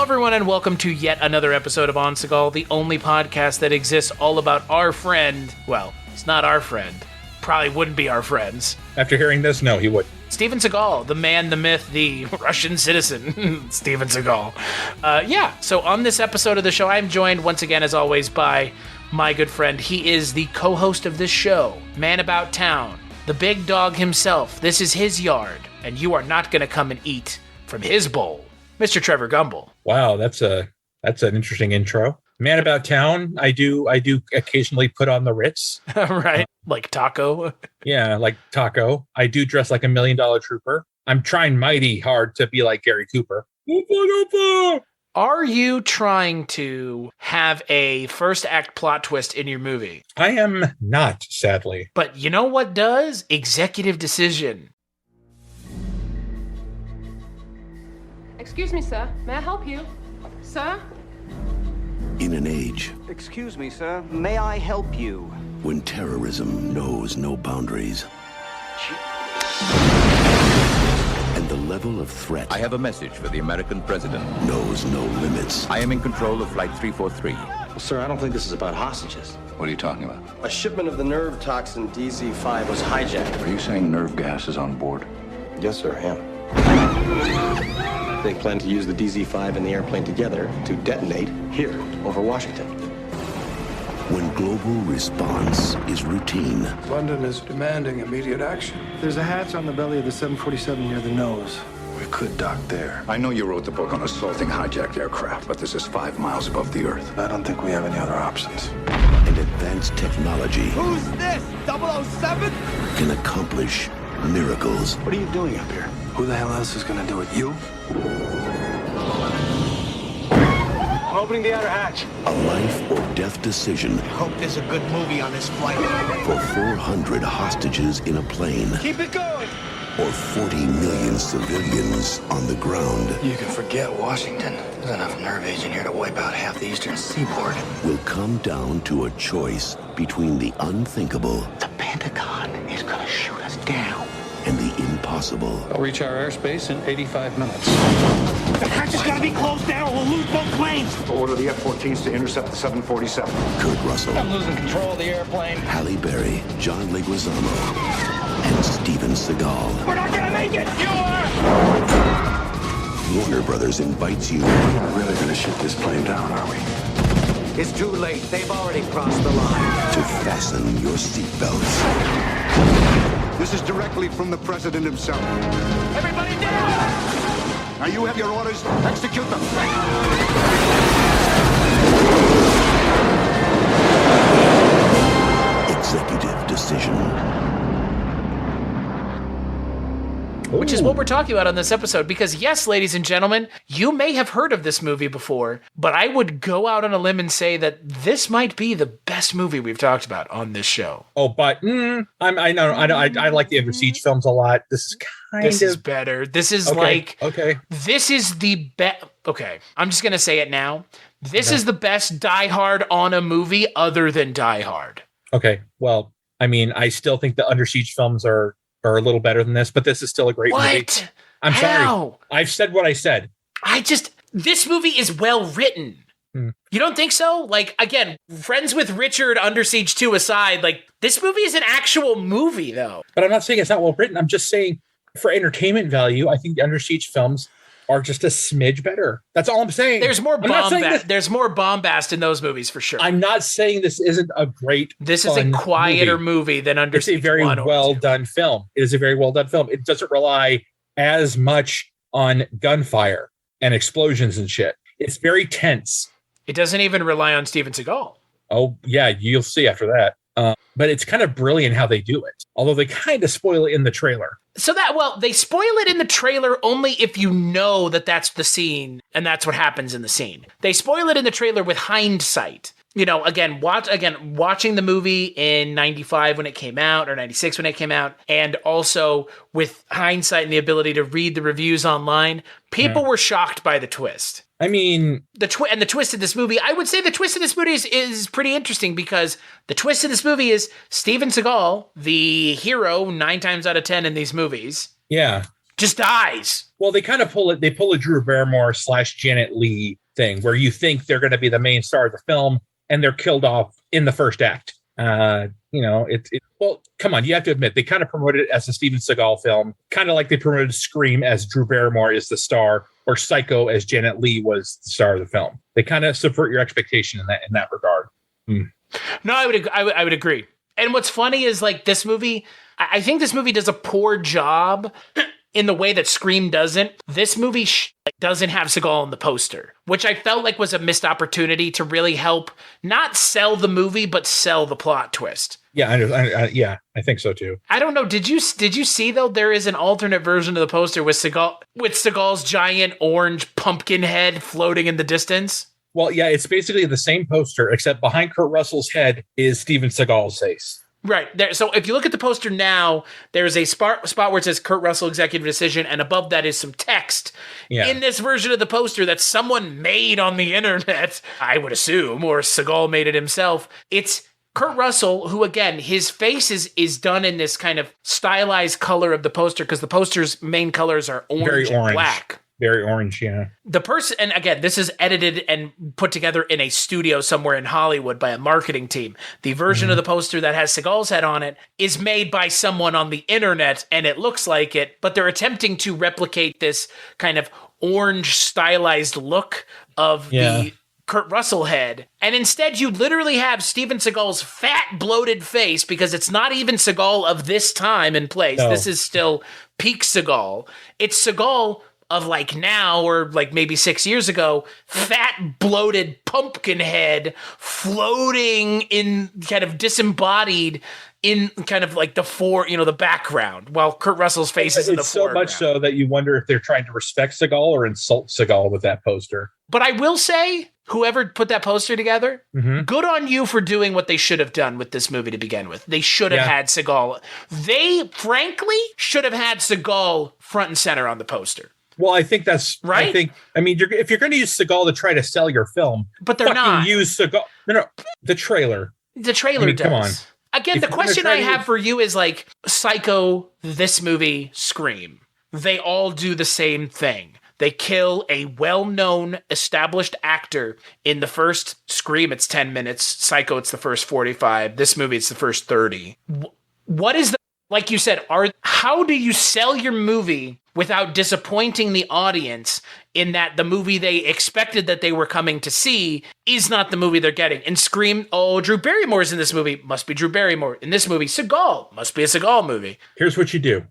everyone, and welcome to yet another episode of On Seagal, the only podcast that exists all about our friend. Well, it's not our friend. Probably wouldn't be our friends. After hearing this, no, he wouldn't. Steven Seagal, the man, the myth, the Russian citizen, Steven Seagal. So on this episode of the show, I'm joined once again, as always, by my good friend. He is the co-host of this show, Man About Town, the big dog himself. This is his yard, and you are not going to come and eat from his bowl. Mr. Trevor Gumbel. Wow, that's an interesting intro. Man About Town, I do occasionally put on the Ritz. Right, like Taco. Yeah, like Taco. I do dress like $1 Million Trooper. I'm trying mighty hard to be like Gary Cooper. Are you trying to have a first act plot twist in your movie? I am not, sadly. But you know what does? Executive decision. Excuse me, sir. May I help you? Sir? In an age Excuse me, sir. May I help you? when terrorism knows no boundaries and the level of threat I have a message for the American president. knows no limits, I am in control of Flight 343. Well, sir, I don't think this is about hostages. What are you talking about? A shipment of the nerve toxin DZ5 was hijacked. Are you saying nerve gas is on board? Yes, sir, I am. They plan to use the DZ5 and the airplane together to detonate here over Washington. when global response is routine London is demanding immediate action. There's a hatch on the belly of the 747 near the nose. We could dock there. I know you wrote the book on assaulting hijacked aircraft, but this is 5 miles above the Earth. I don't think we have any other options. and advanced technology Who's this? 007? can accomplish miracles. What are you doing up here? Who the hell else is gonna do it? You? I'm opening the outer hatch. A life or death decision Hope there's a good movie on this flight. for 400 hostages in a plane Keep it going. or 40 million civilians on the ground You can forget Washington. There's enough nerve agent here to wipe out half the eastern seaboard. will come down to a choice between the unthinkable The Pentagon is gonna shoot us down. and the impossible. I'll reach our airspace in 85 minutes. The hatch is gonna be closed down or we'll lose both planes. Order the F-14s to intercept the 747. Kurt Russell, losing control of the airplane. Halle Berry, John Leguizamo, and Steven Seagal. We're not gonna make it. You are. Warner Brothers invites you We're really gonna shoot this plane down, are we? It's too late. They've already crossed the line. to fasten your seatbelts. This is directly from the president himself. Everybody down. Now you have your orders. Execute them. Executive decision. Which is what we're talking about on this episode, because yes, ladies and gentlemen, you may have heard of this movie before, but I would go out on a limb and say that this might be the best movie we've talked about on this show. Oh, but I like the Under Siege films a lot. This is This is better. This is okay. This is the best. Okay, I'm just gonna say it now. This is the best Die Hard on a movie other than Die Hard. Okay. Well, I mean, I still think the Under Siege films are a little better than this, but this is still a great movie. What? I'm How? sorry. I've said what I said. This movie is well written. You don't think so? Like, again, Friends with Richard, Under Siege 2 aside, like, this movie is an actual movie, though. But I'm not saying it's not well written. I'm just saying for entertainment value, I think the Under Siege films are just a smidge better. That's all I'm saying. There's more I'm not saying bombast. There's more bombast in those movies for sure. I'm not saying this isn't a great. This is a quieter movie than Under It's Siege. a very 1 or well 2. done film. It is a very well done film. It doesn't rely as much on gunfire and explosions and shit. It's very tense. It doesn't even rely on Steven Seagal. Oh yeah, you'll see after that. But it's kind of brilliant how they do it. Although they kind of spoil it in the trailer. So they spoil it in the trailer only if you know that that's the scene and that's what happens in the scene. They spoil it in the trailer with hindsight. You know, watching the movie in 95 when it came out or 96 when it came out, and also with hindsight and the ability to read the reviews online, people were shocked by the twist. I mean, the twist in this movie, I would say the twist in this movie is pretty interesting, because the twist in this movie is Steven Seagal, the hero 9 times out of 10 in these movies. Yeah. just dies. Well, they kind of pull a Drew Barrymore / Janet Leigh thing where you think they're going to be the main star of the film and they're killed off in the first act. Well, come on, you have to admit, they kind of promoted it as a Steven Seagal film, kind of like they promoted Scream as Drew Barrymore is the star, or Psycho as Janet Leigh was the star of the film. They kind of subvert your expectation in that regard. No, I would agree. And what's funny is like this movie, I think this movie does a poor job in the way that Scream doesn't. This movie doesn't have Seagal in the poster, which I felt like was a missed opportunity to really help not sell the movie, but sell the plot twist. Yeah, I think so too. I don't know. Did you see though? There is an alternate version of the poster with Seagal's giant orange pumpkin head floating in the distance. Well, yeah, it's basically the same poster, except behind Kurt Russell's head is Steven Seagal's face. Right there. So if you look at the poster now, there's a spot where it says Kurt Russell executive decision, and above that is some text. Yeah. In this version of the poster that someone made on the internet, I would assume, or Seagal made it himself. It's Kurt Russell, who again, his face is done in this kind of stylized color of the poster because the poster's main colors are orange and black. Very orange, yeah. The person, and again, this is edited and put together in a studio somewhere in Hollywood by a marketing team. The version of the poster that has Seagal's head on it is made by someone on the internet, and it looks like it, but they're attempting to replicate this kind of orange stylized look of the Kurt Russell head. And instead, you literally have Steven Seagal's fat, bloated face, because it's not even Seagal of this time and place. No. This is still peak Seagal. It's Seagal of like now or like maybe 6 years ago, fat, bloated pumpkin head floating in kind of disembodied in kind of like the background, while Kurt Russell's face is in the foreground. It's so much so that you wonder if they're trying to respect Seagal or insult Seagal with that poster. But I will say, whoever put that poster together, good on you for doing what they should have done with this movie to begin with. They should have had Seagal. They, frankly, should have had Seagal front and center on the poster. Well, I think that's right. If you're going to use Seagal to try to sell your film, but they're not. Use Seagal. No, the trailer. The trailer does. Come on. Again, the question I have for you is like Psycho, this movie, Scream. They all do the same thing. They kill a well-known, established actor in the first Scream. It's 10 minutes. Psycho, it's the first 45. This movie, it's the first 30. What is the, like you said, how do you sell your movie without disappointing the audience in that the movie they expected that they were coming to see is not the movie they're getting? In Scream, Drew Barrymore's in this movie, must be Drew Barrymore. In this movie, Seagal, must be a Seagal movie. Here's what you do.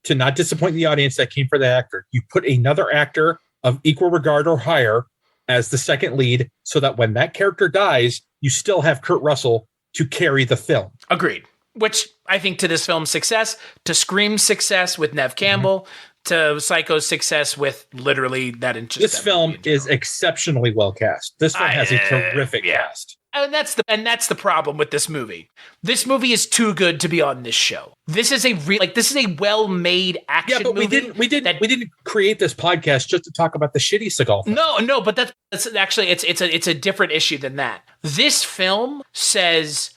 To not disappoint the audience that came for the actor, you put another actor of equal regard or higher as the second lead, so that when that character dies, you still have Kurt Russell to carry the film. Agreed. Which I think to this film's success, to Scream's success with Neve Campbell, to Psycho's success with literally that. This film is exceptionally well cast. This film has a terrific cast. And that's the problem with this movie. This movie is too good to be on this show. This is a well-made action movie. Yeah, but we didn't create this podcast just to talk about the shitty Seagal film. No, but that's actually it's a different issue than that. This film says,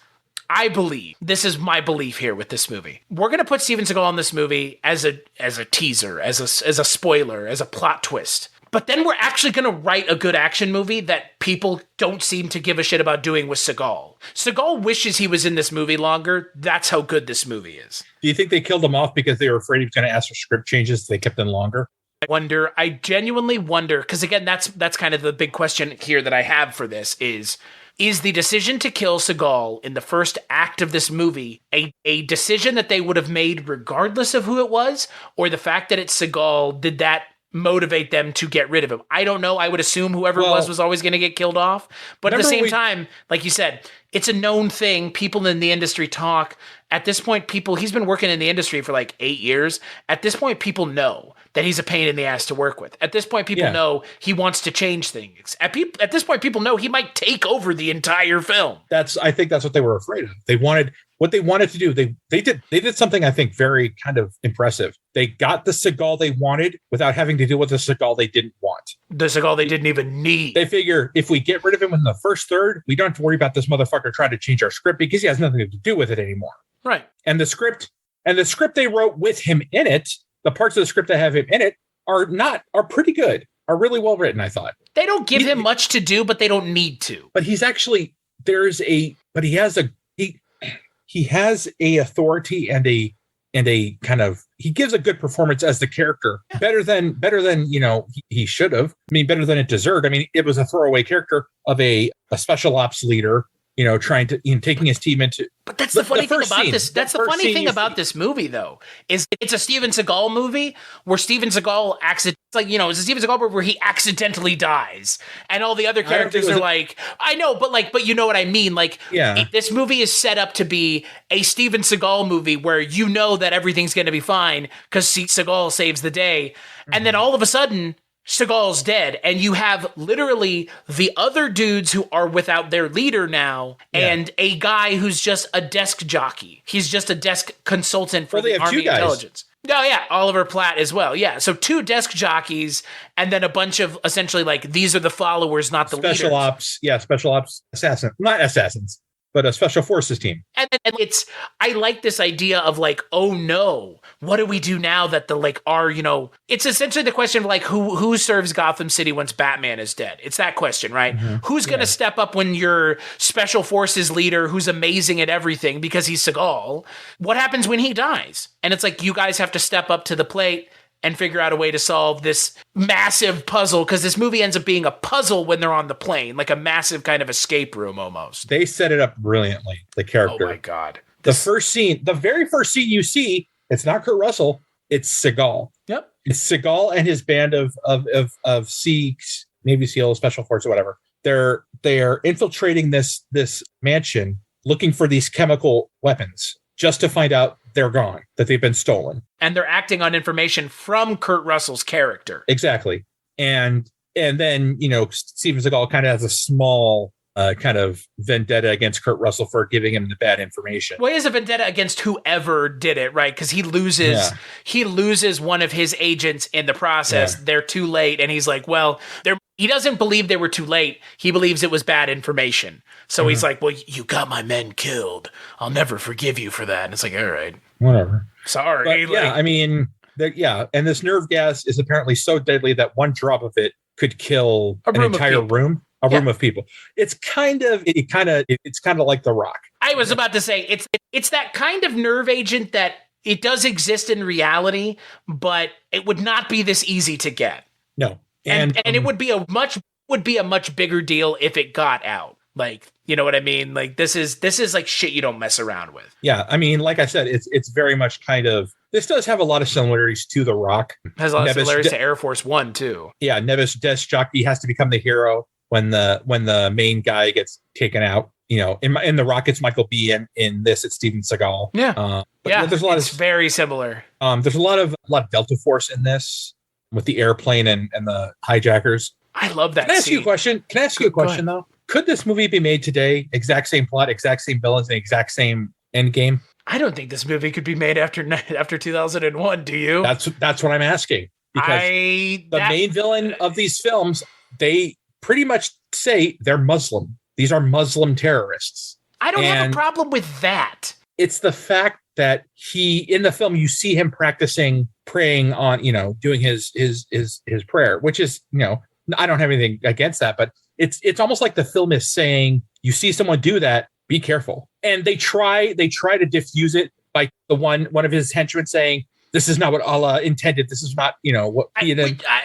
I believe, this is my belief here with this movie. We're going to put Steven Seagal in this movie as a teaser, as a spoiler, as a plot twist. But then we're actually going to write a good action movie that people don't seem to give a shit about doing with Seagal. Seagal wishes he was in this movie longer. That's how good this movie is. Do you think they killed him off because they were afraid he was going to ask for script changes? So they kept him longer? I genuinely wonder, because again, that's kind of the big question here that I have for this is the decision to kill Seagal in the first act of this movie a decision that they would have made regardless of who it was, or the fact that it's Seagal, did that motivate them to get rid of him? I don't know. I would assume whoever it was always going to get killed off. But at the same time, like you said, it's a known thing. People in the industry talk. At this point, he's been working in the industry for like 8 years. At this point, people know that he's a pain in the ass to work with. At this point, people know he wants to change things. At this point, people know he might take over the entire film. I think that's what they were afraid of. What they wanted to do, they did something I think very kind of impressive. They got the Seagal they wanted without having to deal with the Seagal they didn't want. The Seagal they didn't even need. They figure if we get rid of him in the first third, we don't have to worry about this motherfucker trying to change our script because he has nothing to do with it anymore. Right. And the script they wrote with him in it the parts of the script that have him in it are pretty good, are really well written, I thought. They don't give him much to do, but they don't need to. But he's actually, he has a authority and a kind of, he gives a good performance as the character, better than he should have. I mean, better than it deserved. I mean, it was a throwaway character of a special ops leader, trying to, taking his team into. But that's the funny thing about this. That's the funny thing about this movie, though, is it's a Steven Seagal movie where Steven Seagal it's a Steven Seagal movie where he accidentally dies, and all the other characters are like, I know, but you know what I mean. Like, this movie is set up to be a Steven Seagal movie where that everything's going to be fine because Seagal saves the day, and then all of a sudden, Seagal's dead, and you have literally the other dudes who are without their leader now, and a guy who's just a desk jockey. He's just a desk consultant for the Army Intelligence. Oh, yeah, Oliver Platt as well. Yeah, so 2 desk jockeys, and then a bunch of essentially these are the followers, not the leaders. Special ops assassins, not assassins, but a special forces team. And I like this idea of oh no, what do we do now that it's essentially the question of who serves Gotham City once Batman is dead? It's that question, right? Mm-hmm. Who's going to step up when your special forces leader, who's amazing at everything because he's Seagal, what happens when he dies? And it's you guys have to step up to the plate and figure out a way to solve this massive puzzle, because this movie ends up being a puzzle when they're on the plane, like a massive kind of escape room almost. They set it up brilliantly, the character. Oh my God. The very first scene you see, it's not Kurt Russell, it's Seagal. Yep. It's Seagal and his band of Sikhs, Navy SEAL, Special Force, or whatever. They're infiltrating this mansion looking for these chemical weapons, just to find out they're gone, that they've been stolen. And they're acting on information from Kurt Russell's character. Exactly. And then, Steven Seagal kind of has a small kind of vendetta against Kurt Russell for giving him the bad information. Well, he has a vendetta against whoever did it, right? Because he loses one of his agents in the process. Yeah. They're too late. And he's like, well, he doesn't believe they were too late. He believes it was bad information. So he's like, well, you got my men killed. I'll never forgive you for that. And it's all right. Whatever. Sorry. But, I mean, and this nerve gas is apparently so deadly that one drop of it could kill an entire room. A room of people. It's kind of like The Rock. I was about to say it's that kind of nerve agent that it does exist in reality, but it would not be this easy to get. No, and it would be a much bigger deal if it got out. You know what I mean? This is like shit you don't mess around with. Yeah, I mean, like I said, it's very much kind of. This does have a lot of similarities to The Rock. It has a lot of similarities to Air Force One too. Yeah, Nevis desk jockey has to become the hero when the main guy gets taken out. In The Rock, it's Michael B. In this, it's Steven Seagal. Yeah, there's a lot. It's very similar. There's a lot of Delta Force in this with the airplane and the hijackers. I love that. Can I ask you a question? Though? Could this movie be made today? Exact same plot, exact same villains, and exact same end game? I don't think this movie could be made after 2001. Do you? That's what I'm asking. Because the main villain of these films, they pretty much say they're Muslim. These are Muslim terrorists. I don't have a problem with that. It's the fact that in the film, you see him praying on, doing his prayer, which is, I don't have anything against that, but it's almost like the film is saying, you see someone do that, be careful. And they try to diffuse it by one of his henchmen saying, this is not what Allah intended. This is not, what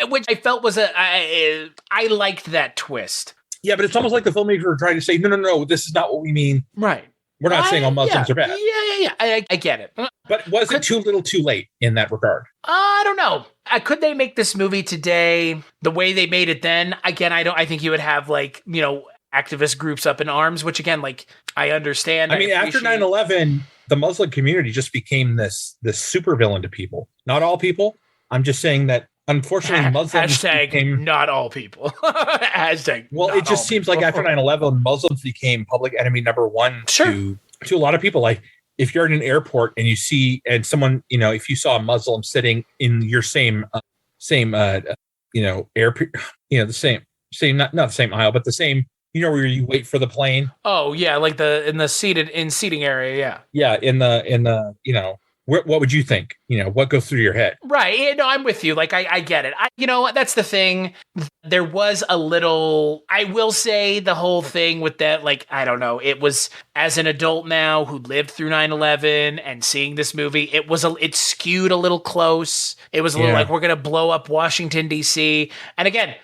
which I felt was I liked that twist. Yeah, but it's almost like the filmmakers were trying to say, no, this is not what we mean. Right. We're not saying all Muslims are bad. Yeah. I get it. But was it too little too late in that regard? I don't know. Could they make this movie today the way they made it then? Again, I think you would have activist groups up in arms, which again, I understand. I mean, after 9/11, the Muslim community just became this supervillain to people. Not all people. I'm just saying that, unfortunately, Muslims became... not all people. Well, it just seems like after 9/11, Muslims became public enemy number one to a lot of people. Like, if you're in an airport and you see, and someone, if you saw a Muslim sitting in your same the same, not the same aisle, but the same, where you wait for the plane. Oh yeah, like in the seating area. Yeah. Yeah, in the what would you think? What goes through your head? Right. I'm with you. Like, I get it. That's the thing. There was a little, I will say the whole thing with that, like, I don't know. It was, as an adult now who lived through 9/11 and seeing this movie, it skewed a little close. It was a little like, we're going to blow up Washington, D.C. And again,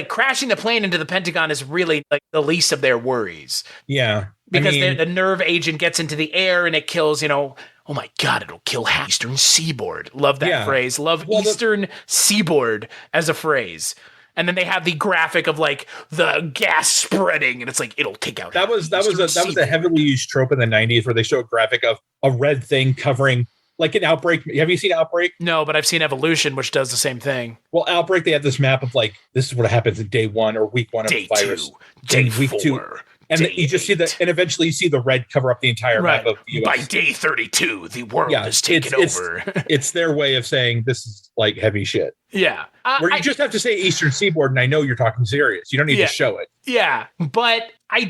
crashing the plane into the Pentagon is really like the least of their worries. Yeah. Because the nerve agent gets into the air and it kills, oh my God, it'll kill half Eastern Seaboard. Love that phrase. Love Eastern Seaboard as a phrase. And then they have the graphic of like the gas spreading, and it's like it'll take out. That was a heavily used trope in the 90s where they show a graphic of a red thing covering like an Outbreak. Have you seen Outbreak? No, but I've seen Evolution, which does the same thing. Well, Outbreak, they have this map of like, this is what happens in day 1 or week 1 of the virus. Day week 4. 2. And you just see and eventually you see the red cover up the entire map of the US. By day 32, the world is taken over. It's their way of saying this is like heavy shit. Yeah. Where you just have to say Eastern Seaboard, and I know you're talking serious. You don't need to show it. Yeah, but I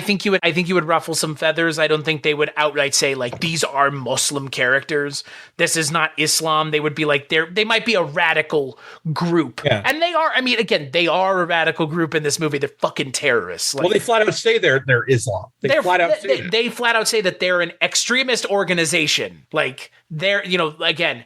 think you would ruffle some feathers. I don't think they would outright say like these are Muslim characters. This is not Islam. They would be like they might be a radical group, and they are. I mean, again, they are a radical group in this movie. They're fucking terrorists. Like, well, they flat out say they're Islam. They flat out say that they're an extremist organization. Like they're again.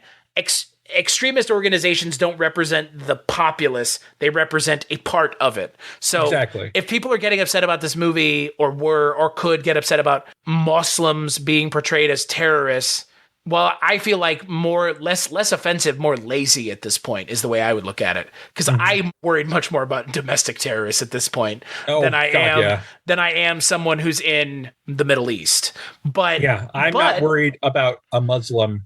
Extremist organizations don't represent the populace. They represent a part of it. So if people are getting upset about this movie or could get upset about Muslims being portrayed as terrorists, well, I feel like less offensive, more lazy at this point is the way I would look at it. Because I'm worried much more about domestic terrorists at this point than I am someone who's in the Middle East. But I'm not worried about a Muslim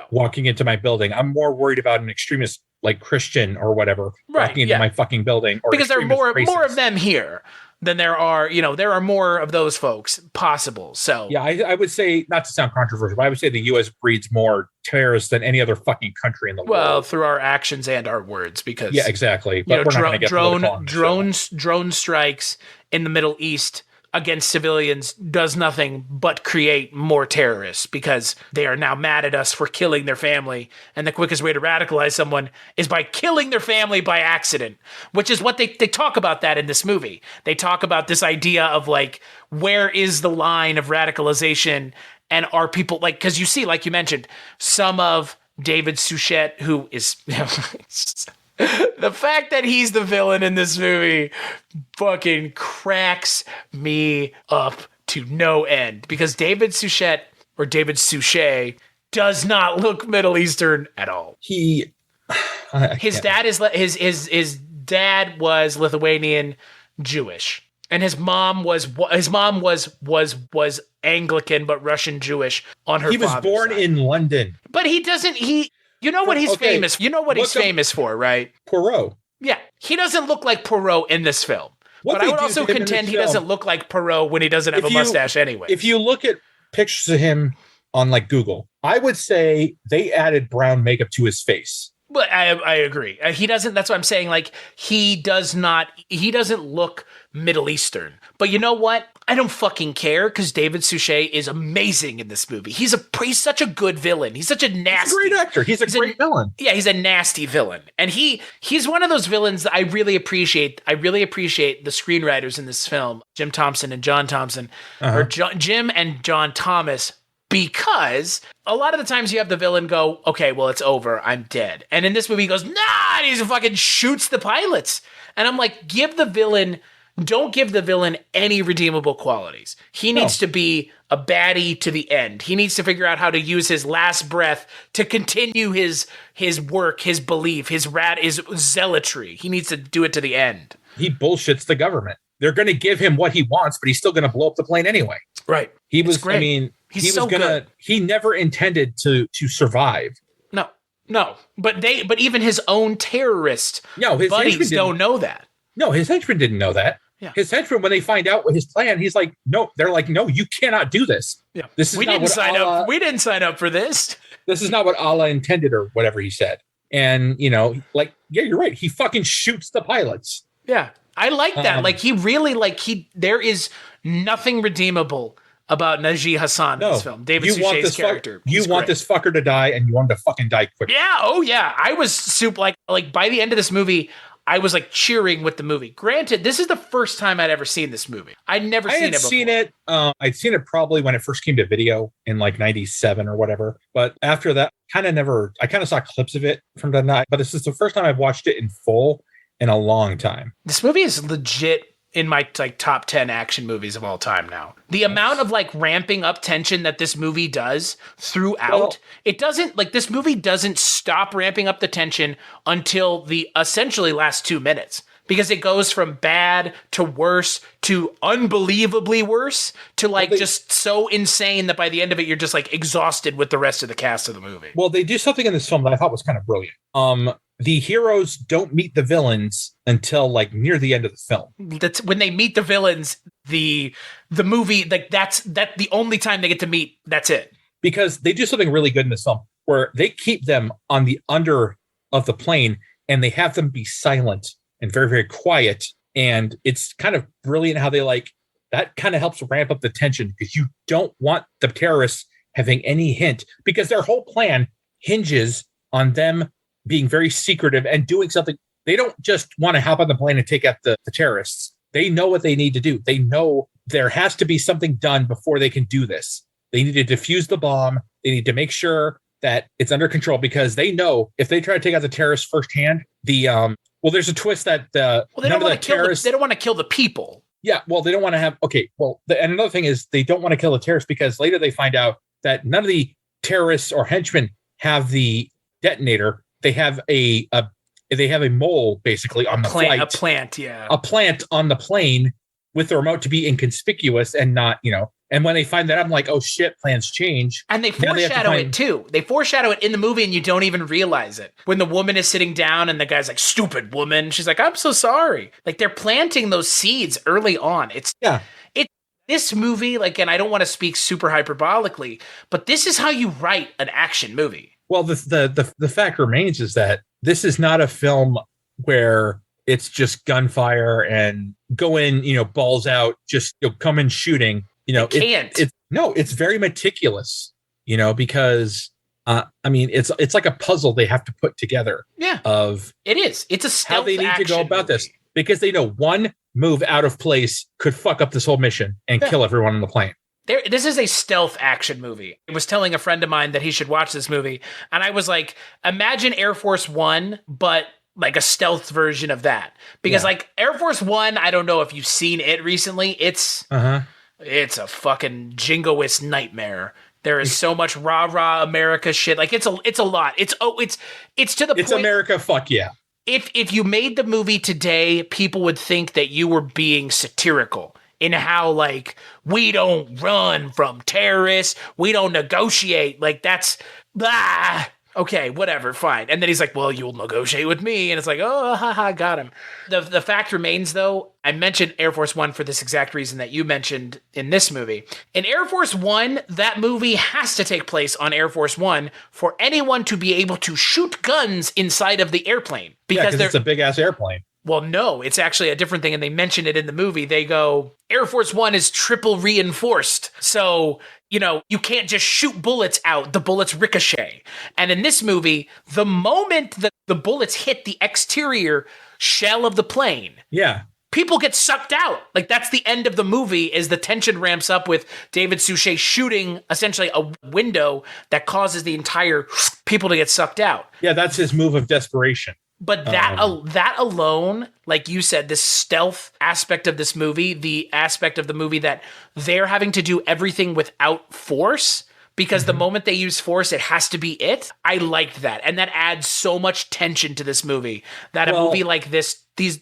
walking into my building. I'm more worried about an extremist like Christian or whatever walking into my fucking building. Or because there are more of them here than there are, there are more of those folks possible. So I would say, not to sound controversial, but I would say the U.S. breeds more terrorists than any other fucking country in the world. Well, through our actions and our words, because exactly. But we're not going to get drone strikes in the Middle East against civilians does nothing but create more terrorists because they are now mad at us for killing their family. And the quickest way to radicalize someone is by killing their family by accident, which is what they talk about that in this movie. They talk about this idea of like, where is the line of radicalization? And are people like, because you see, like you mentioned, some of David Suchet, who is... The fact that he's the villain in this movie fucking cracks me up to no end because David Suchet does not look Middle Eastern at all. His dad was Lithuanian Jewish, and his mom was Anglican but Russian Jewish on her. He was born in London, but he doesn't. You know what he's famous. You know what he's famous for, right? Poirot. Yeah, he doesn't look like Poirot in this film. But I would also contend he doesn't look like Poirot when he doesn't have a mustache anyway. If you look at pictures of him on like Google, I would say they added brown makeup to his face. But I agree. He doesn't. That's what I'm saying. Like he doesn't look Middle Eastern. But you know what? I don't fucking care because David Suchet is amazing in this movie. He's such a good villain. He's such a nasty. He's a great actor. He's a great villain. Yeah, he's a nasty villain, and he's one of those villains that I really appreciate. I really appreciate the screenwriters in this film, Jim Thompson and John Thompson, or Jim and John Thomas. Because a lot of the times you have the villain go, okay, well, it's over. I'm dead. And in this movie, he goes, nah, and he fucking shoots the pilots. And I'm like, don't give the villain any redeemable qualities. He needs to be a baddie to the end. He needs to figure out how to use his last breath to continue his work, his belief, his zealotry. He needs to do it to the end. He bullshits the government. They're going to give him what he wants, but he's still going to blow up the plane anyway. Right. He was, great. I mean, good. He never intended to survive. No. But even his own terrorist buddies don't know that. No, his henchmen didn't know that. Yeah. His henchmen, when they find out what his plan, he's like, no, they're like, no, you cannot do this. Yeah. We didn't sign up for this. This is not what Allah intended or whatever he said. And, you're right. He fucking shoots the pilots. Yeah. I like that. There is nothing redeemable about Najee Hassan in this film. David Suchet's character. You want this fucker to die, and you want him to fucking die quick. Yeah. Oh yeah. I was super like by the end of this movie, I was like cheering with the movie. Granted, this is the first time I'd ever seen this movie. I'd never seen it before. I'd seen it probably when it first came to video in like 97 or whatever. But after that, I kind of saw clips of it from the night. But this is the first time I've watched it in full in a long time. This movie is legit in my like top 10 action movies of all time now. The amount of like ramping up tension that this movie does throughout, this movie doesn't stop ramping up the tension until the essentially last 2 minutes. Because it goes from bad to worse to unbelievably worse to just so insane that by the end of it, you're just like exhausted with the rest of the cast of the movie. Well, they do something in this film that I thought was kind of brilliant. The heroes don't meet the villains until like near the end of the film. That's when they meet the villains, the movie, like that's the only time they get to meet. That's it. Because they do something really good in this film where they keep them on the under of the plane and they have them be silent and very, very quiet. And it's kind of brilliant how they that kind of helps ramp up the tension because you don't want the terrorists having any hint because their whole plan hinges on them being very secretive and doing something. They don't just want to hop on the plane and take out the terrorists. They know what they need to do. They know there has to be something done before they can do this. They need to defuse the bomb. They need to make sure that it's under control because they know if they try to take out the terrorists firsthand, there's a twist that they don't want to kill the people. Yeah, well, they don't want to have. Okay, well, and another thing is they don't want to kill the terrorists because later they find out that none of the terrorists or henchmen have the detonator. They have a mole basically on the flight. A plant, yeah. A plant on the plane with the remote to be inconspicuous and not, And when they find that, I'm like, oh shit, plans change. And they foreshadow it too. They foreshadow it in the movie and you don't even realize it. When the woman is sitting down and the guy's like, stupid woman. She's like, I'm so sorry. Like they're planting those seeds early on. This movie, and I don't want to speak super hyperbolically, but this is how you write an action movie. Well, the fact remains is that this is not a film where it's just gunfire and go in, balls out, just come in shooting. It's very meticulous, because it's like a puzzle they have to put together. Yeah, it is. It's a stealth how they need to go about movie. This because they know one move out of place could fuck up this whole mission and kill everyone on the plane. This is a stealth action movie. I was telling a friend of mine that he should watch this movie, and I was like, imagine Air Force One, but like a stealth version of that. Because Air Force One, I don't know if you've seen it recently. It's a fucking jingoist nightmare. There is so much rah-rah America shit. Like it's a lot. It's to the point. It's America, fuck yeah. If you made the movie today, people would think that you were being satirical. In how, we don't run from terrorists. We don't negotiate. That's, okay, whatever, fine. And then he's like, well, you'll negotiate with me. And it's like, oh, haha, got him. The fact remains, though, I mentioned Air Force One for this exact reason that you mentioned in this movie. In Air Force One, that movie has to take place on Air Force One for anyone to be able to shoot guns inside of the airplane. Because it's a big-ass airplane. Well, no, it's actually a different thing, and they mention it in the movie. They go, Air Force One is triple reinforced, so, you can't just shoot bullets out. The bullets ricochet. And in this movie, the moment that the bullets hit the exterior shell of the plane, people get sucked out. That's the end of the movie, is the tension ramps up with David Suchet shooting essentially a window that causes the entire people to get sucked out. Yeah, that's his move of desperation. But that alone, like you said, this stealth aspect of this movie, the aspect of the movie that they're having to do everything without force, because the moment they use force, it has to be it. I liked that. And that adds so much tension to this movie that a movie like this, these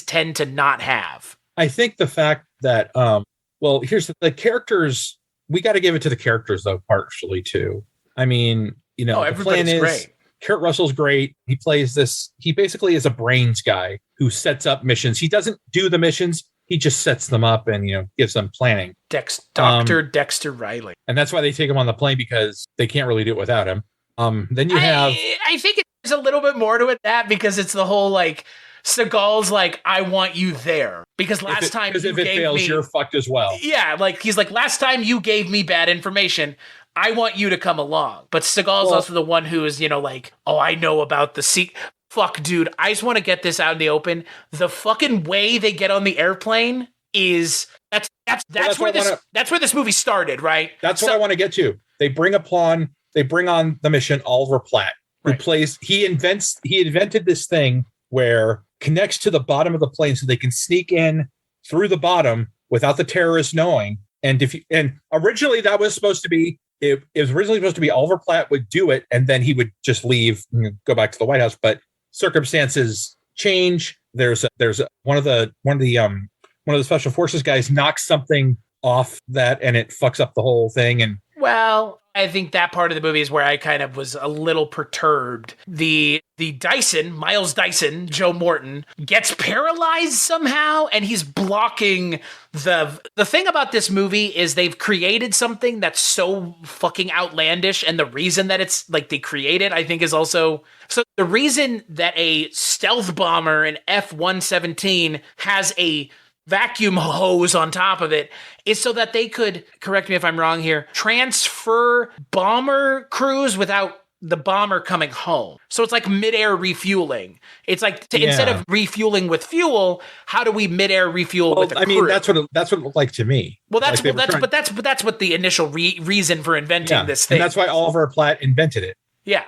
tend to not have. I think the fact that, here's the characters, we got to give it to the characters, though, partially, too. I mean, the plan is great. Kurt Russell's great. He plays this. He basically is a brains guy who sets up missions. He doesn't do the missions. He just sets them up and, gives them planning. Dr. Dexter Riley. And that's why they take him on the plane, because they can't really do it without him. Then you have... I think there's a little bit more to it, because it's the whole, Seagal's like, I want you there because last time you if it gave fails, me, you're fucked as well. Yeah, like he's like, last time you gave me bad information, I want you to come along. But Seagal's also the one who is, like, oh, I know about the fuck, dude. I just want to get this out in the open. The fucking way they get on the airplane is that's where this movie started, right? That's what I want to get to. They bring on the mission Oliver Platt, who he invented this thing where connects to the bottom of the plane so they can sneak in through the bottom without the terrorists knowing. And originally that was supposed to be Oliver Platt would do it and then he would just leave and go back to the White House. But circumstances change. There's one of the special forces guys knocks something off that and it fucks up the whole thing. And I think that part of the movie is where I kind of was a little perturbed. The Miles Dyson, Joe Morton, gets paralyzed somehow, and he's blocking the thing about this movie is they've created something that's so fucking outlandish, and the reason that it's like they created, I think, is also so the reason that a stealth bomber, an F-117, has a vacuum hose on top of it is so that they could, correct me if I'm wrong here, transfer bomber crews without the bomber coming home. So it's like midair refueling. It's like instead of refueling with fuel, how do we midair refuel with a crew? I mean, that's what it looked like to me. Well, that's what the initial reason for inventing this thing. And that's why Oliver Platt invented it. Yeah.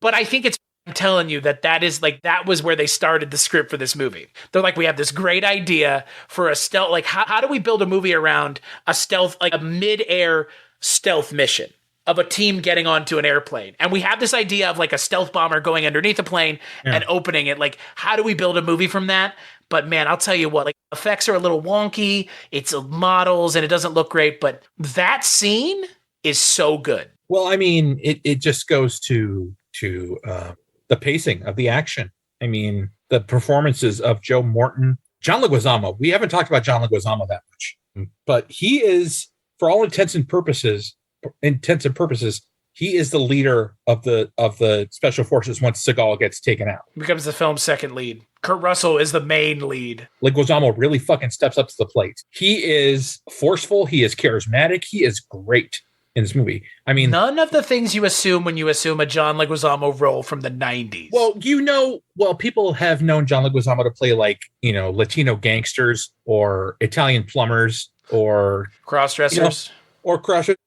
But I think I'm telling you that was where they started the script for this movie. They're like, we have this great idea for a stealth. Like, how do we build a movie around a stealth, like a mid-air stealth mission of a team getting onto an airplane? And we have this idea of like a stealth bomber going underneath a plane and opening it. Like, how do we build a movie from that? But man, I'll tell you what, like effects are a little wonky. It's models and it doesn't look great, but that scene is so good. Well, I mean, it just goes to the pacing of the action. I mean, the performances of Joe Morton, John Leguizamo. We haven't talked about John Leguizamo that much, but he is, for all intents and purposes, he is the leader of the special forces once Seagal gets taken out. He becomes the film's second lead. Kurt Russell is the main lead. Leguizamo really fucking steps up to the plate. He is forceful. He is charismatic. He is great in this movie. I mean, none of the things you assume when you assume a John Leguizamo role from the 90s. Well, people have known John Leguizamo to play like, Latino gangsters or Italian plumbers or cross-dressers.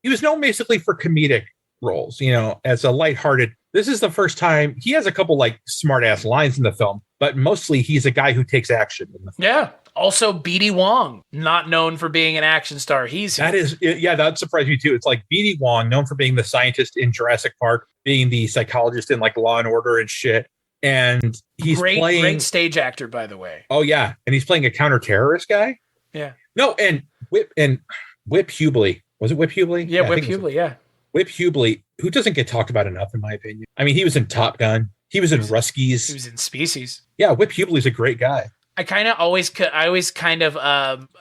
He was known basically for comedic roles, as a lighthearted. This is the first time he has a couple like smart ass lines in the film, but mostly he's a guy who takes action in the film. Yeah. Also, BD Wong, not known for being an action star. That surprised me too. It's like BD Wong, known for being the scientist in Jurassic Park, being the psychologist in like Law and Order and shit. And he's playing great stage actor, by the way. Oh yeah, and he's playing a counter-terrorist guy. Yeah. No, and Whip Hubley. Was it Whip Hubley? Yeah, Whip Hubley. Yeah. Whip Hubley, who doesn't get talked about enough, in my opinion. I mean, he was in Top Gun. He was in Ruskies. He was in Species. Yeah, Whip Hubley's a great guy. I always kind of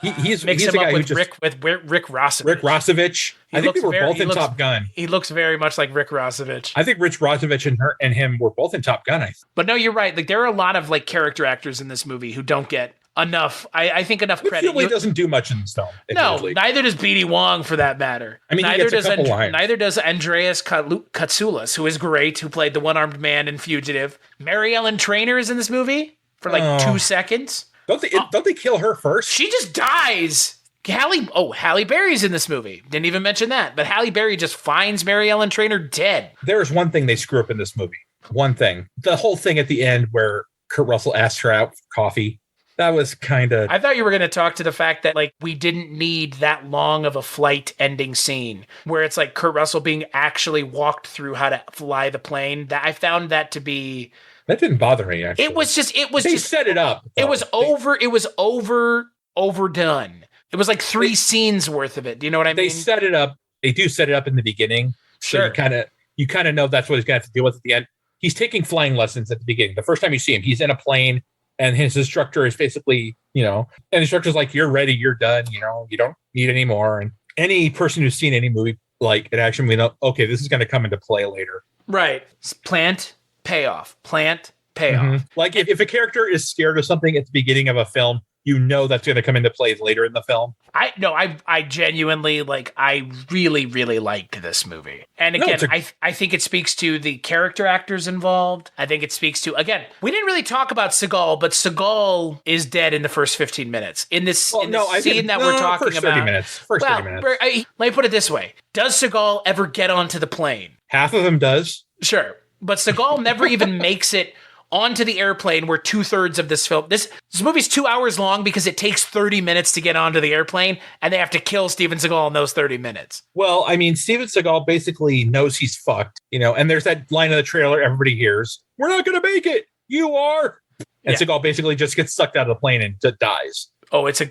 mix him up with Rick Rossovich. Rick Rossovich. I think they were both in Top Gun. He looks very much like Rick Rossovich. I think Rich Rossovich and him were both in Top Gun. But no, you're right. Like there are a lot of like character actors in this movie who don't get enough. I think enough credit. He doesn't do much in this film. No, neither does BD Wong for that matter. I mean, neither does Andreas Katsoulas, who is great, who played the one-armed man in Fugitive. Mary Ellen Trainor is in this movie for like 2 seconds. Don't they kill her first? She just dies. Halle Berry's in this movie. Didn't even mention that. But Halle Berry just finds Mary Ellen Trainor dead. There's one thing they screw up in this movie. One thing. The whole thing at the end where Kurt Russell asked her out for coffee. That was kind of... I thought you were going to talk to the fact that like we didn't need that long of a flight ending scene where it's like Kurt Russell being actually walked through how to fly the plane. That I found that to be... That didn't bother me, actually. They set it up. It was overdone. It was like 3 scenes worth of it. Do you know what I mean? They set it up. They do set it up in the beginning. Sure. So you kind of know that's what he's going to have to deal with at the end. He's taking flying lessons at the beginning. The first time you see him, he's in a plane and his instructor is basically, and the instructor's like, you're ready, you're done, you don't need any more. And any person who's seen any movie, like an action movie, know, okay, this is going to come into play later. Right. Plant, payoff. Plant, payoff. Mm-hmm. Like if a character is scared of something at the beginning of a film, you know that's going to come into play later in the film. I genuinely I really, really liked this movie. And again, I think it speaks to the character actors involved. I think it speaks to, again, we didn't really talk about Seagal, but Seagal is dead in the first 15 minutes. In this scene that we're talking first about. 30 minutes. First 30 minutes. Let me put it this way. Does Seagal ever get onto the plane? Half of him does. Sure. But Seagal never even makes it onto the airplane where 2/3 of this film, this movie's 2 hours long because it takes 30 minutes to get onto the airplane, and they have to kill Steven Seagal in those 30 minutes. Well, I mean, Steven Seagal basically knows he's fucked, and there's that line of the trailer everybody hears, "We're not going to make it. You are." And Seagal basically just gets sucked out of the plane and dies. Oh, it's a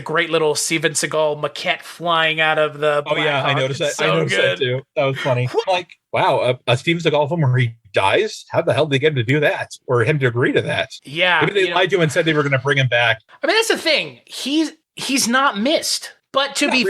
great little Steven Seagal maquette flying out of the Black Hawk. I noticed that. So I noticed that too. That was funny. Like, wow, a Steven Seagal film where he dies? How the hell did they get him to do that? Or him to agree to that? Yeah. Maybe they lied to him and said they were going to bring him back. I mean, that's the thing. He's not missed. But to be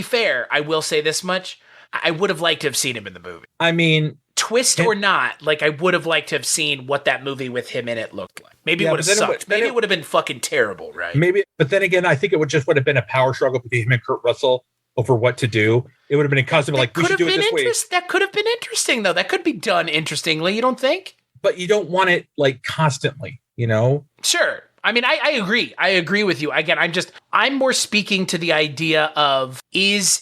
fair, I will say this much. I would have liked to have seen him in the movie. I mean, twist or not, I would have liked to have seen what that movie with him in it looked like. Maybe it would have sucked. Maybe it would have been fucking terrible, right? Maybe, but then again, I think it would have been a power struggle between him and Kurt Russell over what to do. It would have been a constant we should do it this way. That could have been interesting, though. That could be done interestingly. You don't think? But you don't want it constantly, Sure. I mean, I agree. I agree with you. Again, I'm more speaking to the idea of is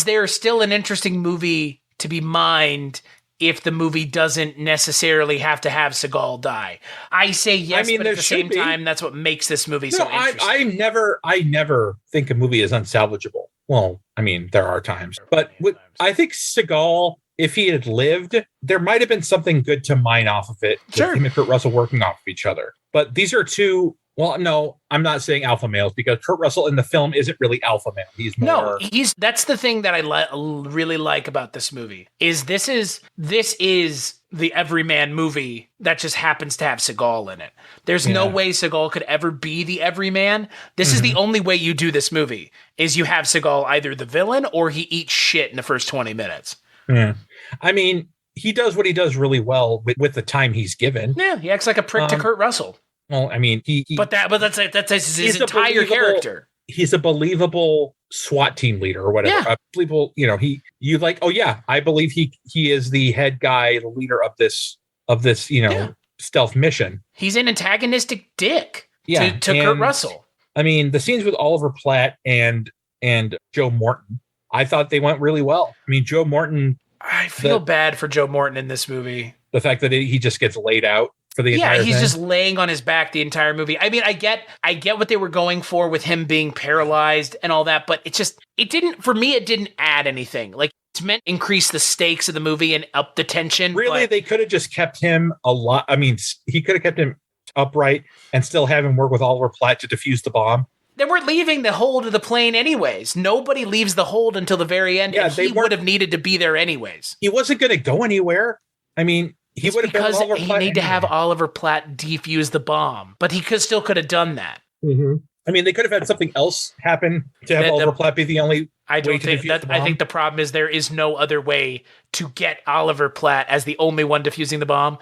there still an interesting movie to be mined if the movie doesn't necessarily have to have Seagal die? I say yes, but at the same time, that's what makes this movie so interesting. I never think a movie is unsalvageable. Well, I mean, there are times. But I think Seagal, if he had lived, there might have been something good to mine off of it. Sure. With him and Kurt Russell working off of each other. But these are two... Well, no, I'm not saying alpha males because Kurt Russell in the film isn't really alpha male. He's more... No, that's the thing that I really like about this movie is this is the everyman movie that just happens to have Seagal in it. There's no way Seagal could ever be the everyman. This is the only way you do this movie is you have Seagal either the villain or he eats shit in the first 20 minutes. Yeah. I mean, he does what he does really well with the time he's given. Yeah, he acts like a prick to Kurt Russell. Well, I mean, that's his entire character. He's a believable SWAT team leader or whatever. Yeah. Believable, I believe he is the head guy, the leader of this stealth mission. He's an antagonistic dick to and, Kurt Russell. I mean, the scenes with Oliver Platt and Joe Morton, I thought they went really well. I mean, Joe Morton. I feel bad for Joe Morton in this movie. The fact that he just gets laid out for the entire he's thing. just laying on his back the entire movie. I mean, I get what they were going for with him being paralyzed and all that, but it didn't add anything. It's meant to increase the stakes of the movie and up the tension. Really, they could have just kept him a lot. I mean, he could have kept him upright and still have him work with Oliver Platt to defuse the bomb. They weren't leaving the hold of the plane anyways. Nobody leaves the hold until the very end, and he would have needed to be there anyways. He wasn't going to go anywhere. I mean, he would have been Oliver Platt. Platt. He need to have Oliver Platt defuse the bomb, but he still could have done that. Mm-hmm. I mean, they could have had something else happen to have Oliver Platt be the only. I think the problem is there is no other way to get Oliver Platt as the only one defusing the bomb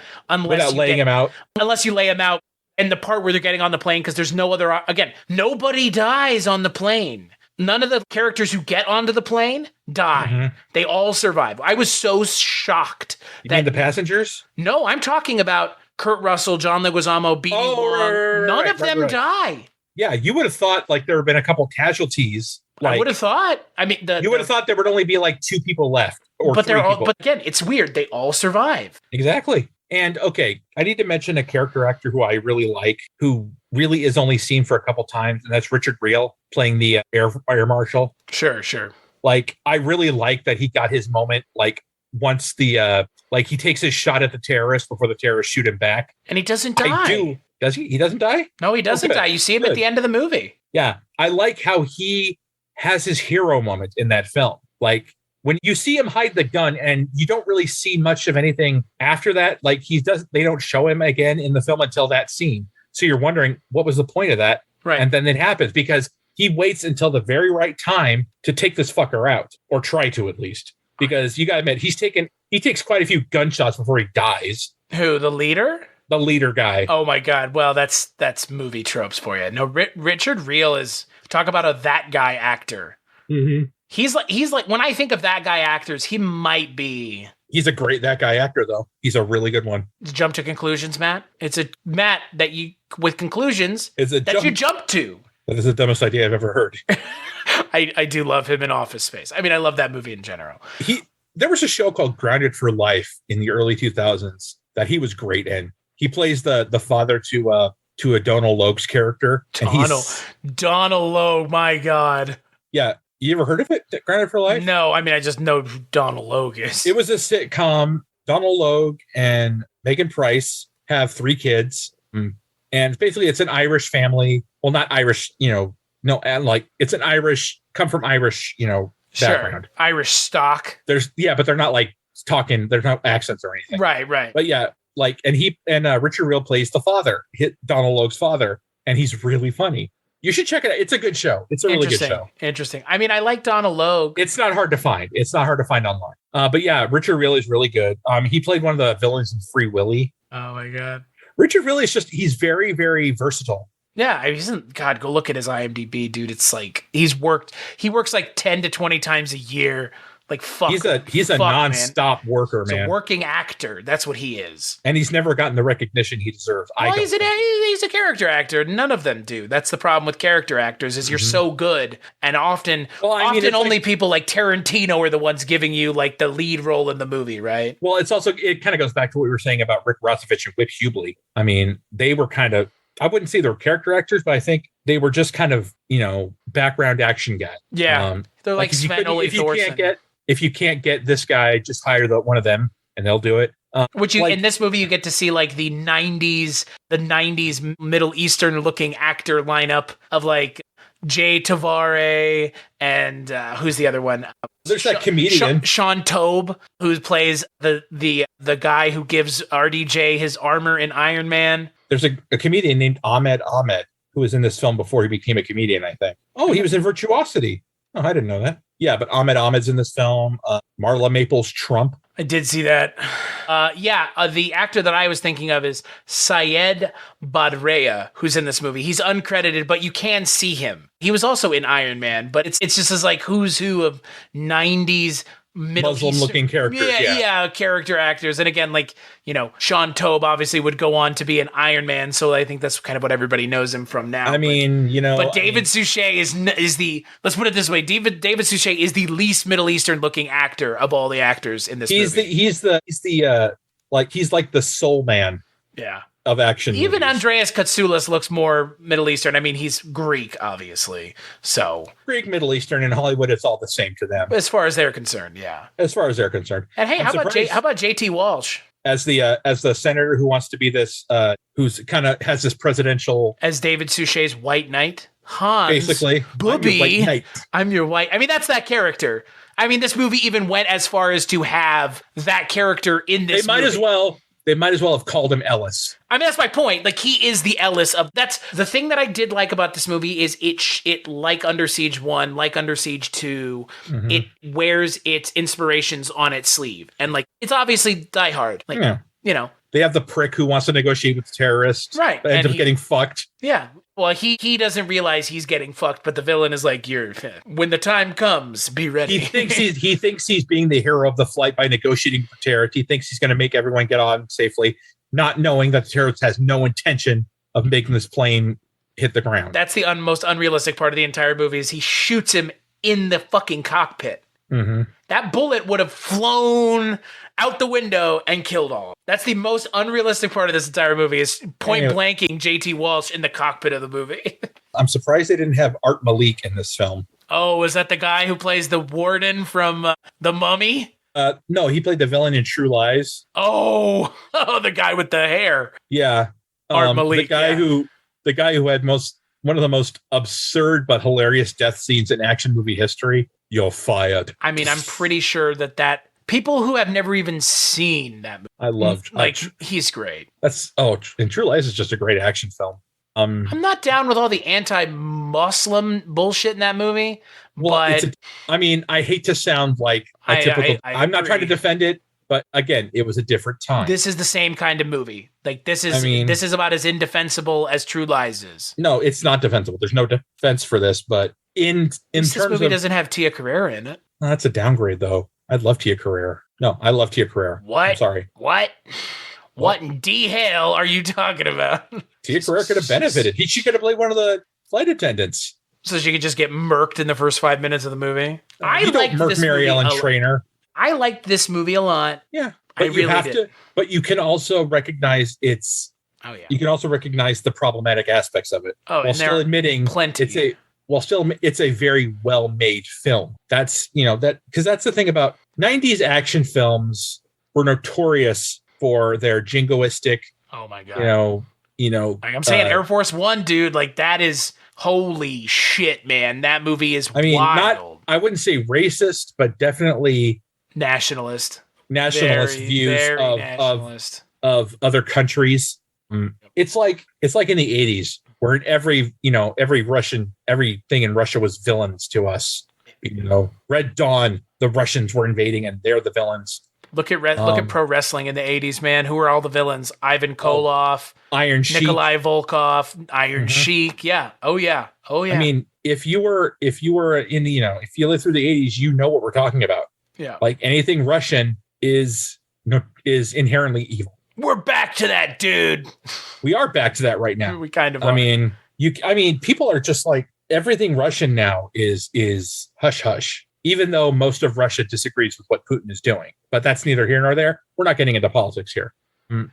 without laying him out. Unless you lay him out in the part where they're getting on the plane, because there's no other. Again, nobody dies on the plane. None of the characters who get onto the plane die. Mm-hmm. They all survive. I was so shocked. You mean the passengers? No, I'm talking about Kurt Russell, John Leguizamo, B.D. Wong. None of them die. Yeah, you would have thought there would have been a couple casualties. I would have thought. I mean, you would have thought there would only be 2 people left, or but 3 people. But again, it's weird. They all survive. Exactly. And okay, I need to mention a character actor who I really like, who really is only seen for a couple times, and that's Richard Reel playing the air marshal. Sure. I really like that he got his moment. Once the he takes his shot at the terrorist before the terrorists shoot him back, and he doesn't die. Does he? He doesn't die? No, he doesn't die. You see him at the end of the movie. Yeah, I like how he has his hero moment in that film. When you see him hide the gun and you don't really see much of anything after that, they don't show him again in the film until that scene. So you're wondering, what was the point of that? Right. And then it happens because he waits until the very right time to take this fucker out, or try to at least. Because you gotta admit, he takes quite a few gunshots before he dies. Who, the leader? The leader guy. Oh my God. Well, that's movie tropes for you. No, Richard Reel is, talk about a that guy actor. Mm-hmm. He's like, when I think of that guy actors, he might be. He's a great that guy actor, though. He's a really good one. Jump to conclusions, Matt. It's a Matt that you with conclusions you jump to. That is the dumbest idea I've ever heard. I do love him in Office Space. I mean, I love that movie in general. There was a show called Grounded for Life in the early 2000s that he was great in. He plays the father to a Donald Logue's character. Donald Logue, my God. Yeah. You ever heard of it, Grounded for Life? No, I mean, I just know who Donald Logue is. It was a sitcom. Donald Logue and Megan Price have 3 kids. And basically it's an Irish family. Well, not Irish, it's an Irish, come from Irish, background. Sure. Irish stock. But they're not like talking, there's no accents or anything. Right. But yeah, Richard Reel plays the father, Donald Logue's father, and he's really funny. You should check it out. It's a good show. It's a really good show. Interesting. I mean, I like Donald Logue. It's not hard to find. It's not hard to find online. But yeah, Richard Reel is really good. He played one of the villains in Free Willy. Oh my God. Richard Reel is he's very, very versatile. Yeah, God, go look at his IMDb, dude. It's like he works like 10 to 20 times a year. Like, fuck. He's a nonstop worker, man. He's a working actor. That's what he is. And he's never gotten the recognition he deserves. Well, he's a character actor. None of them do. That's the problem with character actors is you're so good. And often only people like Tarantino are the ones giving you like the lead role in the movie, right? Well, it kind of goes back to what we were saying about Rick Rossovich and Whip Hubley. I mean, they were kind of, I wouldn't say they were character actors, but I think they were just kind of, background action guys. Yeah. They're like Sven Ole Thorsen. If you can't get this guy, just hire one of them and they'll do it. In this movie, you get to see like the 90s Middle Eastern looking actor lineup of like Jay Tavare and who's the other one? There's that comedian. Sean Tobe, who plays the guy who gives RDJ his armor in Iron Man. There's a comedian named Ahmed who was in this film before he became a comedian, I think. Oh, he was in Virtuosity. Oh, I didn't know that. Yeah, but Ahmed's in this film. Marla Maples Trump. I did see that. The actor that I was thinking of is Syed Badreya, who's in this movie. He's uncredited, but you can see him. He was also in Iron Man, but it's just as like who's who of 90s Muslim-looking characters. Yeah, character actors. And again, like, Sean Tobe obviously would go on to be an Iron Man, so I think that's kind of what everybody knows him from now. I mean, But David Suchet is the, let's put it this way, David Suchet is the least Middle Eastern-looking actor of all the actors in this movie. He's like the soul man. Yeah. Of action Even movies. Andreas Katsoulis looks more Middle Eastern. I mean, he's Greek, obviously. So Greek, Middle Eastern, and Hollywood, it's all the same to them. As far as they're concerned, yeah. As far as they're concerned. And hey, how about JT Walsh? As the senator who wants to be this, who's kind of has this presidential... As David Suchet's White Knight? Hans. Basically. Booby. I'm your white... I mean, that's that character. I mean, this movie even went as far as to have that character in this movie. They might as well have called him Ellis. I mean, that's my point. Like, he is the Ellis of... That's the thing that I did like about this movie is it like Under Siege 1, like Under Siege 2, it wears its inspirations on its sleeve. And, like, it's obviously Die Hard. Like, They have the prick who wants to negotiate with the terrorists. Right. But ends up getting fucked. Yeah. Well, he doesn't realize he's getting fucked, but the villain is like, when the time comes, be ready. He thinks he's being the hero of the flight by negotiating with terrorists. He thinks he's going to make everyone get on safely, not knowing that the terrorist has no intention of making this plane hit the ground. That's the most unrealistic part of the entire movie is he shoots him in the fucking cockpit. Mm-hmm. That bullet would have flown out the window and killed all. That's the most unrealistic part of this entire movie is point blanking JT Walsh in the cockpit of the movie. I'm surprised they didn't have Art Malik in this film. Oh, is that the guy who plays the warden from The Mummy? No, he played the villain in True Lies. Oh, the guy with the hair. Yeah. Art Malik. The guy who had one of the most absurd but hilarious death scenes in action movie history. You're fired. I mean, I'm pretty sure that people who have never even seen that movie. I loved. He's great. And True Lies is just a great action film. I'm not down with all the anti-Muslim bullshit in that movie. Well, I hate to sound like a typical. I'm not trying to defend it, But again, it was a different time. This is the same kind of movie. Like this is I mean- this is about as indefensible as True Lies is. No, it's not defensible. There's no defense for this. But in This terms movie of doesn't have Tia Carrere in it. that's a downgrade, though. I'd love Tia Carrere. No, I love Tia Carrere. What? I'm sorry. What in D hell are you talking about? Tia Carrere could have benefited. She could have played one of the flight attendants. So she could just get murked in the first 5 minutes of the movie. You don't murk Mary Ellen Trainor. I liked this movie a lot. Yeah, I but you really have did. to. But you can also recognize its. Oh yeah. You can also recognize the problematic aspects of it, Oh, while and there still are admitting plenty. it's a very well made film. That's because that's the thing about 90s action films were notorious for their jingoistic. Oh my god. Like I'm saying Air Force One, dude. Like that is holy shit, man. That movie is wild. I wouldn't say racist, but definitely Nationalist very, views very nationalist. of other countries. It's like in the 80s where in everything in Russia was villains to us. Red Dawn, the Russians were invading and they're the villains. Look at pro wrestling in the 80s, man. Who are all the villains? Ivan Koloff, Iron Sheik, Nikolai Volkov, Iron Sheik. Yeah. Oh yeah. I mean, if you were in the, if you lived through the 80s, you know what we're talking about. Yeah. Like anything Russian is inherently evil. We're back to that, dude. We are back to that right now. We kind of are. I mean, people are just like everything Russian now is hush hush. Even though most of Russia disagrees with what Putin is doing, but that's neither here nor there. We're not getting into politics here.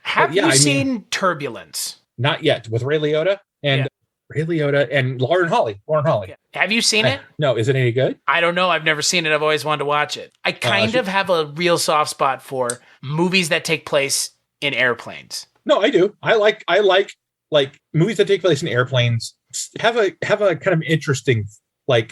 Have you seen Turbulence? Not yet, with Ray Liotta and Lauren Holly. Yeah. Have you seen it? No, is it any good? I don't know. I've never seen it. I've always wanted to watch it. I kind of have a real soft spot for movies that take place in airplanes. No, I do. I like movies that take place in airplanes. Have a kind of interesting a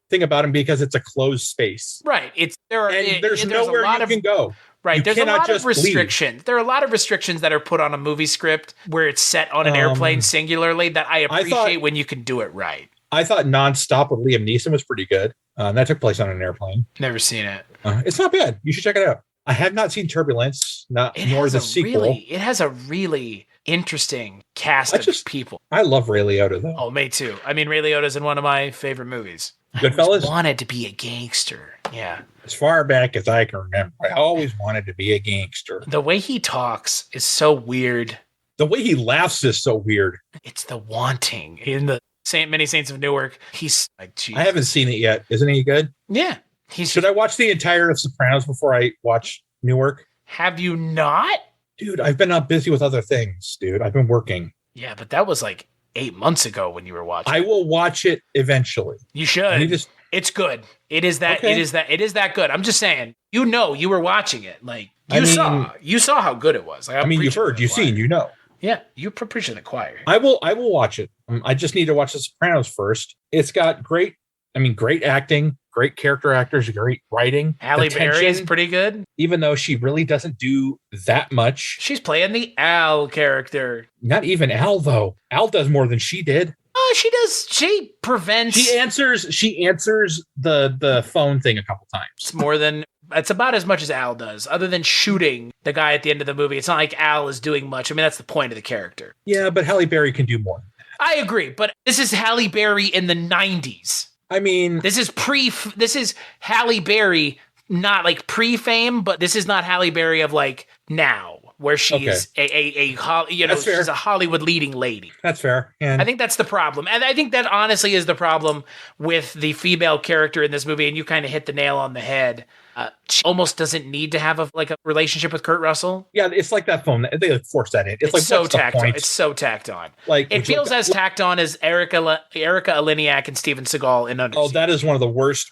thing about them because it's a closed space. Right. There's nowhere you can go. Right. There's a lot of restrictions. Leave. There are a lot of restrictions that are put on a movie script where it's set on an airplane singularly that I appreciate when you can do it right. I thought Nonstop with Liam Neeson was pretty good. That took place on an airplane. Never seen it. It's not bad. You should check it out. I have not seen Turbulence, nor the sequel. It has a really interesting cast of people. I love Ray Liotta, though. Oh, me too. I mean, Ray Liotta's in one of my favorite movies. Goodfellas? I wanted to be a gangster. Yeah. As far back as I can remember, I always wanted to be a gangster. The way he talks is so weird. The way he laughs is so weird. It's the wanting in the Many Saints of Newark. He's like, geez. I haven't seen it yet. Isn't he good? Yeah. Should I watch the entire of Sopranos before I watch Newark? Have you not? Dude, I've been busy with other things, dude. I've been working. Yeah, but that was like 8 months ago when you were watching. I will watch it eventually. You should. It's good. It is that good. I'm just saying, you were watching it. Like you saw how good it was. Like, you've heard, you've seen, Yeah, you're preaching to the choir. I will watch it. I just need to watch The Sopranos first. It's got great acting, great character actors, great writing. Halle Berry is pretty good. Even though she really doesn't do that much. She's playing the Al character. Not even Al, though. Al does more than she did. Oh, she does. She prevents. She answers the phone thing a couple times. It's about as much as Al does, other than shooting the guy at the end of the movie. It's not like Al is doing much. I mean, that's the point of the character. Yeah, but Halle Berry can do more. I agree, but this is Halle Berry in the 90s. I mean, this is Halle Berry, not like pre-fame, but this is not Halle Berry of like now, where she's she's a Hollywood leading lady. That's fair. And I think that's the problem. And I think that honestly is the problem with the female character in this movie. And you kind of hit the nail on the head. She almost doesn't need to have a relationship with Kurt Russell. Yeah, it's like that phone. They force that in. It's like, so tacked on. It's so tacked on. Like it feels as tacked on as Erica Eleniak and Steven Seagal in Under Siege. Oh, that is one of the worst.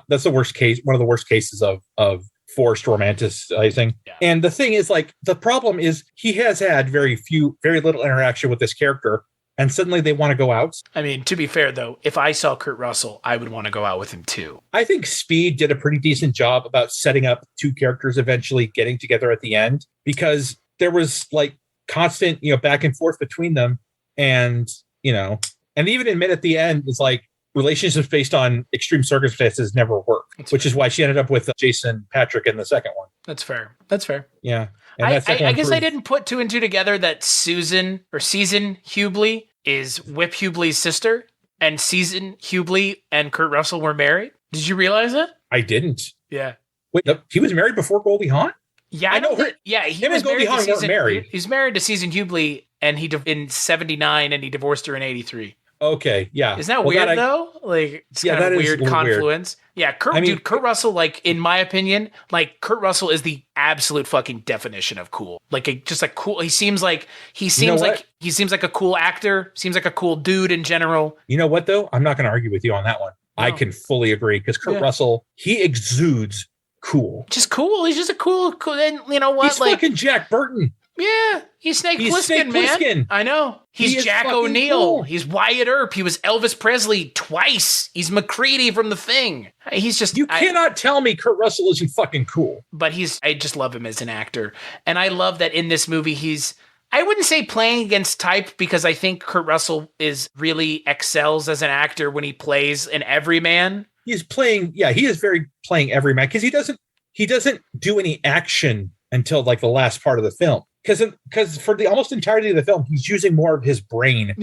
That's the worst case. One of the worst cases of forced romanticizing. Yeah. And the thing is, like, the problem is he has had very little interaction with this character. And suddenly they want to go out. I mean, to be fair, though, if I saw Kurt Russell, I would want to go out with him, too. I think Speed did a pretty decent job about setting up two characters eventually getting together at the end, because there was like constant, back and forth between them. And, and even admit at the end, it's like relationships based on extreme circumstances never work, which is why she ended up with Jason Patrick in the second one. That's fair. That's fair. Yeah. And I that's definitely guess I improved. didn't put 2 and 2 together that Season Hubley is Whip Hubley's sister, and Season Hubley and Kurt Russell were married. Did you realize that? I didn't. Yeah. Wait, no, he was married before Goldie Hawn? Yeah, I know her. Yeah, he Him was and Goldie married to Hawn weren't Season. married. He's married to Season Hubley, and in 79, and he divorced her in 83. Okay, yeah. Isn't that Well, weird that though? Like, it's Yeah, kind that of is weird a little weird. confluence. Yeah, Kurt Russell, like, in my opinion, like, Kurt Russell is the absolute fucking definition of cool. Like, just like cool. He seems like a cool actor. Seems like a cool dude in general. You know what, though? I'm not going to argue with you on that one. No. I can fully agree because Kurt Russell, he exudes cool. Just cool. He's just a cool. And you know what? He's fucking Jack Burton. Yeah, he's Snake Plissken, Snake man. Plissken. I know. He He's is Jack fucking O'Neill. cool. He's Wyatt Earp. He was Elvis Presley twice. He's McCready from The Thing. He's just... You cannot tell me Kurt Russell isn't fucking cool. But I just love him as an actor. And I love that in this movie I wouldn't say playing against type, because I think Kurt Russell really excels as an actor when he plays an everyman. He's playing... Yeah, he is very playing everyman because he doesn't do any action until like the last part of the film. Because for the almost entirety of the film, he's using more of his brain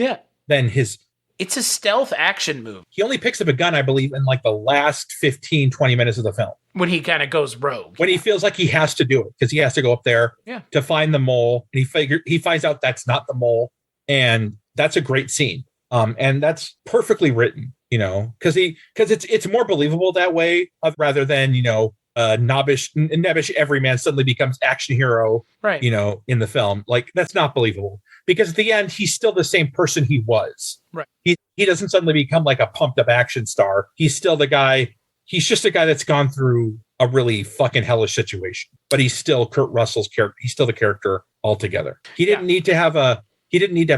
than his... It's a stealth action move. He only picks up a gun, I believe, in like the last 15, 20 minutes of the film. When he kind of goes rogue. When he feels like he has to do it, because he has to go up there to find the mole. And he finds out that's not the mole. And that's a great scene. And that's perfectly written, you know, because it's more believable that way rather than, you know, nebbish everyman suddenly becomes action hero, right? You know, in the film. Like, that's not believable, because at the end he's still the same person he was. Right. He doesn't suddenly become like a pumped up action star. He's still the guy. He's just a guy that's gone through a really fucking hellish situation, but he's still Kurt Russell's character. He's still the character altogether. He didn't need to have a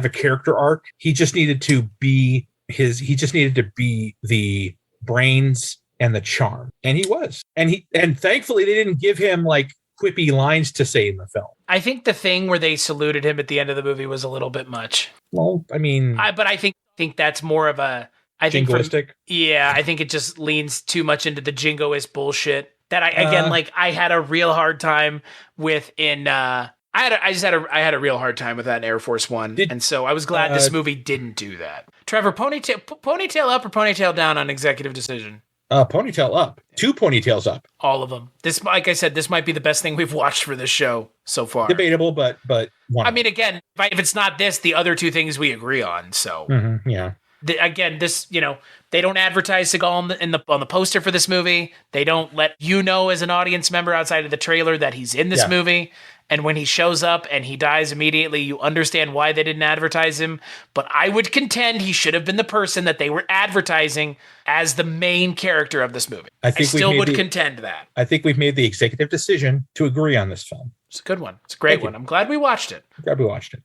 character arc. He just needed to be the brains and the charm. And he was. And thankfully they didn't give him like quippy lines to say in the film. I think the thing where they saluted him at the end of the movie was a little bit much. Well, I mean, but I think that's more of a jingoistic. I think it just leans too much into the jingoist bullshit that I had a real hard time with I had a real hard time with that in Air Force One, and so I was glad this movie didn't do that. Trevor, ponytail up or ponytail down on executive decision? Ponytail up. 2 ponytails up. All of them. This, like I said, this might be the best thing we've watched for this show so far. Debatable, but one. I mean, again, if it's not this, the other 2 things we agree on. So yeah. Again, this, you know, they don't advertise Seagal on the poster for this movie. They don't let you know as an audience member outside of the trailer that he's in this movie. And when he shows up and he dies immediately, you understand why they didn't advertise him. But I would contend he should have been the person that they were advertising as the main character of this movie. I still would contend that. I think we've made the executive decision to agree on this film. It's a good one. It's a great one. I'm glad we watched it.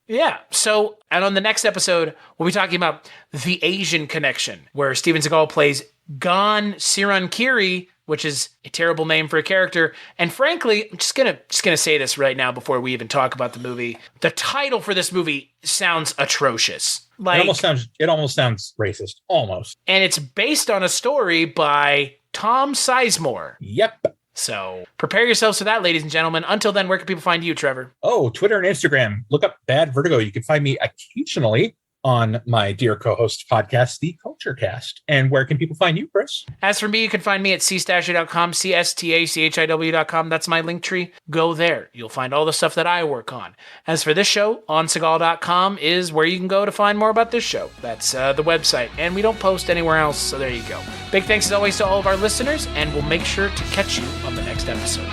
Yeah. So, and on the next episode, we'll be talking about The Asian Connection, where Steven Seagal plays Gon Sirankiri, which is a terrible name for a character. And frankly, I'm just gonna say this right now before we even talk about the movie. The title for this movie sounds atrocious. Like, it almost sounds racist. Almost. And it's based on a story by Tom Sizemore. Yep. So prepare yourselves for that, ladies and gentlemen. Until then, where can people find you, Trevor? Oh, Twitter and Instagram. Look up Bad Vertigo. You can find me occasionally on my dear co-host podcast, The Kulturecast. And where can people find you, Chris? As for me, you can find me at cstachiw.com, cstachiw.com. That's my link tree. Go there. You'll find all the stuff that I work on. As for this show, onseagal.com is where you can go to find more about this show. That's the website. And we don't post anywhere else, so there you go. Big thanks as always to all of our listeners, and we'll make sure to catch you on the next episode.